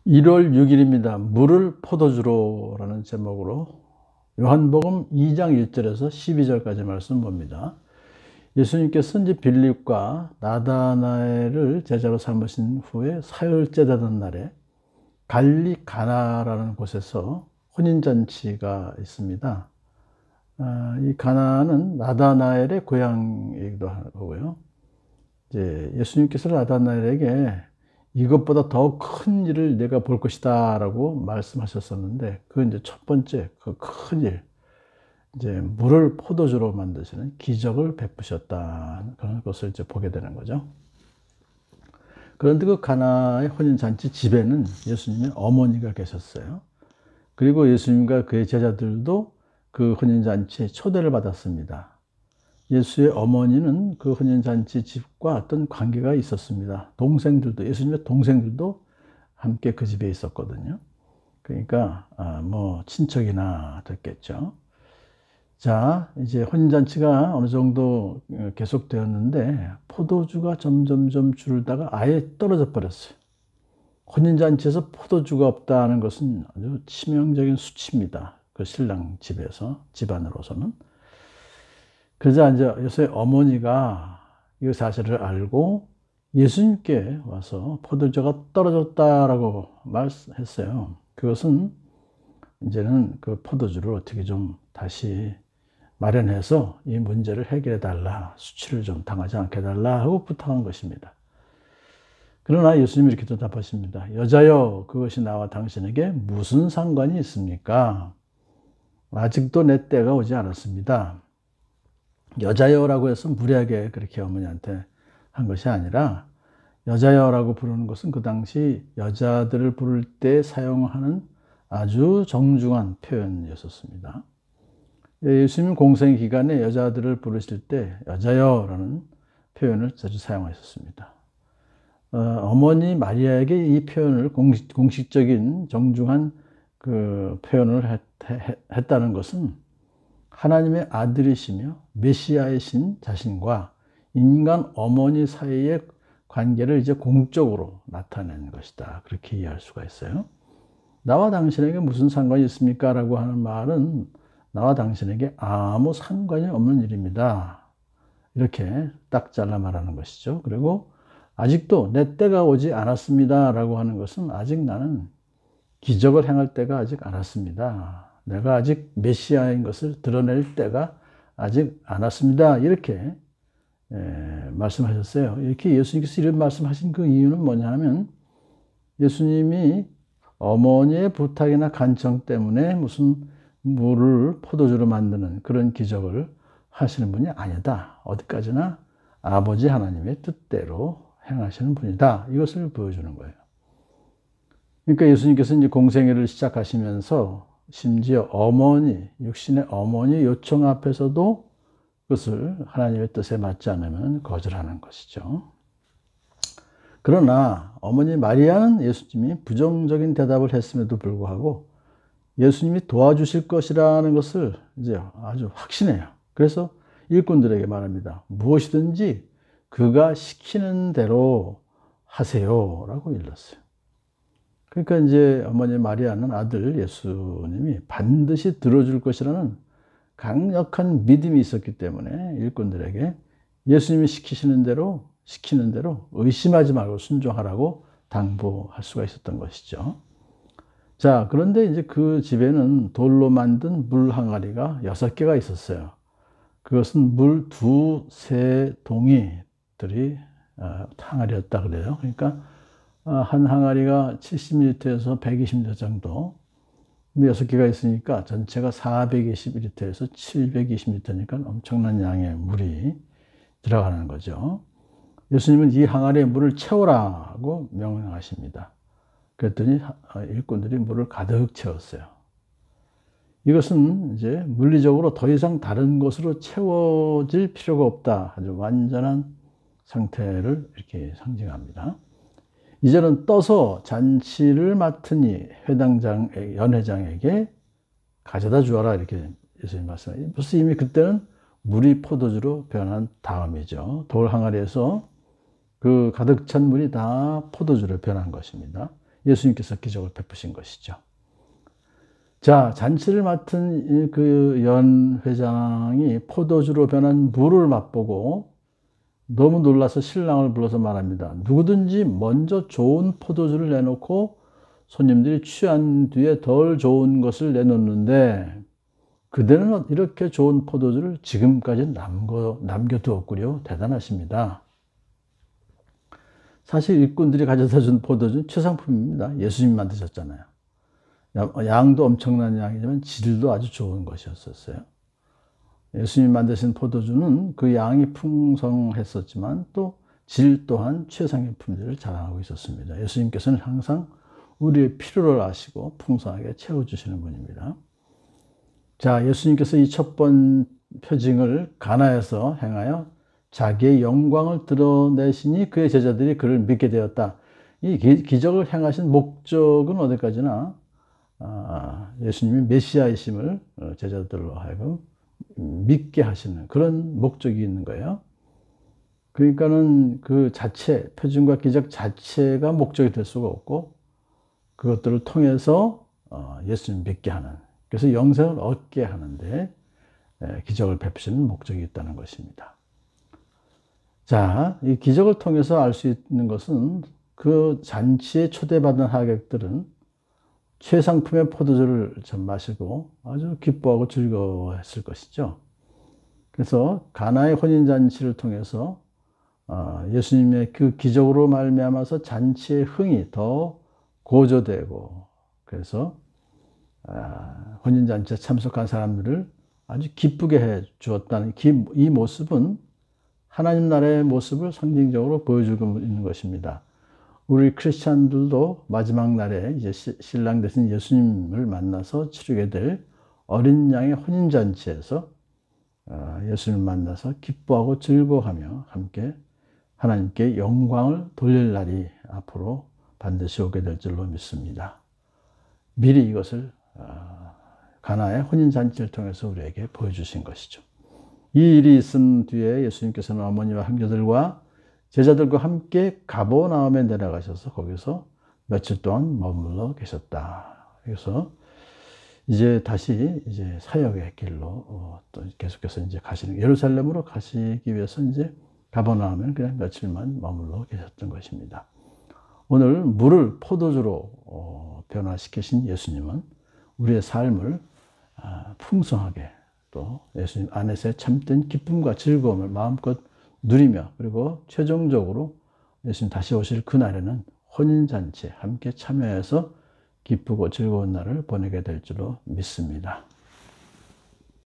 1월 6일입니다. 물을 포도주로라는 제목으로 요한복음 2장 1절에서 12절까지 말씀 봅니다. 예수님께서 이제 빌립과 나다나엘을 제자로 삼으신 후에 사흘째 되던 날에 갈리 가나라는 곳에서 혼인잔치가 있습니다. 이 가나는 나다나엘의 고향이기도 하고요. 이제 예수님께서 나다나엘에게 이것보다 더 큰 일을 내가 볼 것이다 라고 말씀하셨었는데, 그 이제 첫 번째 그 큰 일, 이제 물을 포도주로 만드시는 기적을 베푸셨다, 그런 것을 이제 보게 되는 거죠. 그런데 그 가나의 혼인잔치 집에는 예수님의 어머니가 계셨어요. 그리고 예수님과 그의 제자들도 그 혼인잔치에 초대를 받았습니다. 예수의 어머니는 그 혼인잔치 집과 어떤 관계가 있었습니다. 동생들도, 예수님의 동생들도 함께 그 집에 있었거든요. 그러니까 뭐 친척이나 됐겠죠. 자, 이제 혼인잔치가 어느 정도 계속되었는데 포도주가 점점점 줄다가 아예 떨어져 버렸어요. 혼인잔치에서 포도주가 없다는 것은 아주 치명적인 수치입니다. 그 신랑 집안으로서는. 그러자 이제 예수의 어머니가 이 사실을 알고 예수님께 와서 포도주가 떨어졌다라고 말했어요. 그것은 이제는 그 포도주를 어떻게 좀 다시 마련해서 이 문제를 해결해 달라, 수치를 좀 당하지 않게 해달라 하고 부탁한 것입니다. 그러나 예수님이 이렇게 대답하십니다. 여자여, 그것이 나와 당신에게 무슨 상관이 있습니까? 아직도 내 때가 오지 않았습니다. 여자여라고 해서 무례하게 그렇게 어머니한테 한 것이 아니라, 여자여라고 부르는 것은 그 당시 여자들을 부를 때 사용하는 아주 정중한 표현이었습니다. 예수님 공생 기간에 여자들을 부르실 때 여자여라는 표현을 자주 사용하셨습니다. 어머니 마리아에게 이 표현을 공식적인 정중한 그 표현을 했다는 것은 하나님의 아들이시며 메시아이신 자신과 인간 어머니 사이의 관계를 이제 공적으로 나타낸 것이다, 그렇게 이해할 수가 있어요. 나와 당신에게 무슨 상관이 있습니까? 라고 하는 말은 나와 당신에게 아무 상관이 없는 일입니다, 이렇게 딱 잘라 말하는 것이죠. 그리고 아직도 내 때가 오지 않았습니다 라고 하는 것은 아직 나는 기적을 행할 때가 아직 않았습니다. 내가 아직 메시아인 것을 드러낼 때가 아직 않았습니다, 이렇게 말씀하셨어요. 이렇게 예수님께서 이런 말씀하신 그 이유는 뭐냐 하면, 예수님이 어머니의 부탁이나 간청 때문에 무슨 물을 포도주로 만드는 그런 기적을 하시는 분이 아니다. 어디까지나 아버지 하나님의 뜻대로 행하시는 분이다, 이것을 보여주는 거예요. 그러니까 예수님께서 이제 공생애를 시작하시면서 심지어 육신의 어머니 요청 앞에서도 그것을 하나님의 뜻에 맞지 않으면 거절하는 것이죠. 그러나 어머니 마리아는 예수님이 부정적인 대답을 했음에도 불구하고 예수님이 도와주실 것이라는 것을 이제 아주 확신해요. 그래서 일꾼들에게 말합니다. 무엇이든지 그가 시키는 대로 하세요 라고 일렀어요. 그러니까 이제 어머니 마리아는 아들 예수님이 반드시 들어줄 것이라는 강력한 믿음이 있었기 때문에 일꾼들에게 예수님이 시키는 대로 의심하지 말고 순종하라고 당부할 수가 있었던 것이죠. 자, 그런데 이제 그 집에는 돌로 만든 물 항아리가 6개가 있었어요. 그것은 물 2-3동이들이 항아리였다 그래요. 그러니까 한 항아리가 70리터에서 120리터 정도. 근데 6개가 있으니까 전체가 421리터에서 720리터니까 엄청난 양의 물이 들어가는 거죠. 예수님은 이 항아리에 물을 채우라고 명령하십니다. 그랬더니 일꾼들이 물을 가득 채웠어요. 이것은 이제 물리적으로 더 이상 다른 것으로 채워질 필요가 없다, 아주 완전한 상태를 이렇게 상징합니다. 이제는 떠서 잔치를 맡은 이 연회장에게 가져다 주어라, 이렇게 예수님 말씀하세요. 벌써 이미 그때는 물이 포도주로 변한 다음이죠. 돌 항아리에서 그 가득 찬 물이 다 포도주로 변한 것입니다. 예수님께서 기적을 베푸신 것이죠. 자, 잔치를 맡은 그 연 회장이 포도주로 변한 물을 맛보고 너무 놀라서 신랑을 불러서 말합니다. 누구든지 먼저 좋은 포도주를 내놓고 손님들이 취한 뒤에 덜 좋은 것을 내놓는데 그대는 이렇게 좋은 포도주를 지금까지 남겨두었구려. 대단하십니다. 사실 일꾼들이 가져다 준 포도주는 최상품입니다. 예수님 만드셨잖아요. 양도 엄청난 양이지만 질도 아주 좋은 것이었어요. 예수님 만드신 포도주는 그 양이 풍성했었지만 또 질 또한 최상의 품질을 자랑하고 있었습니다. 예수님께서는 항상 우리의 필요를 아시고 풍성하게 채워주시는 분입니다. 자, 예수님께서 이 첫 번 표징을 가나에서 행하여 자기의 영광을 드러내시니 그의 제자들이 그를 믿게 되었다. 이 기적을 행하신 목적은 어디까지나 예수님이 메시아이심을 제자들로 하여금 믿게 하시는 그런 목적이 있는 거예요. 그러니까는 그 자체, 표징과 기적 자체가 목적이 될 수가 없고 그것들을 통해서 예수님 믿게 하는, 그래서 영생을 얻게 하는데 기적을 베푸시는 목적이 있다는 것입니다. 자, 이 기적을 통해서 알 수 있는 것은 그 잔치에 초대받은 하객들은 최상품의 포도주를 마시고 아주 기뻐하고 즐거워했을 것이죠. 그래서 가나의 혼인잔치를 통해서 예수님의 그 기적으로 말미암아서 잔치의 흥이 더 고조되고, 그래서 혼인잔치에 참석한 사람들을 아주 기쁘게 해 주었다는 이 모습은 하나님 나라의 모습을 상징적으로 보여주고 있는 것입니다. 우리 크리스찬들도 마지막 날에 이제 신랑 되신 예수님을 만나서 치르게 될 어린 양의 혼인잔치에서 예수님을 만나서 기뻐하고 즐거워하며 함께 하나님께 영광을 돌릴 날이 앞으로 반드시 오게 될 줄로 믿습니다. 미리 이것을 가나의 혼인잔치를 통해서 우리에게 보여주신 것이죠. 이 일이 있은 뒤에 예수님께서는 어머니와 형제들과 제자들과 함께 가버나움에 내려가셔서 거기서 며칠 동안 머물러 계셨다. 그래서 이제 다시 이제 사역의 길로 또 계속해서 이제 예루살렘으로 가시기 위해서 이제 가버나움에 그냥 며칠만 머물러 계셨던 것입니다. 오늘 물을 포도주로 변화시키신 예수님은 우리의 삶을 풍성하게 또 예수님 안에서의 참된 기쁨과 즐거움을 마음껏 누리며, 그리고 최종적으로 예수님 다시 오실 그날에는 혼인잔치에 함께 참여해서 기쁘고 즐거운 날을 보내게 될 줄로 믿습니다.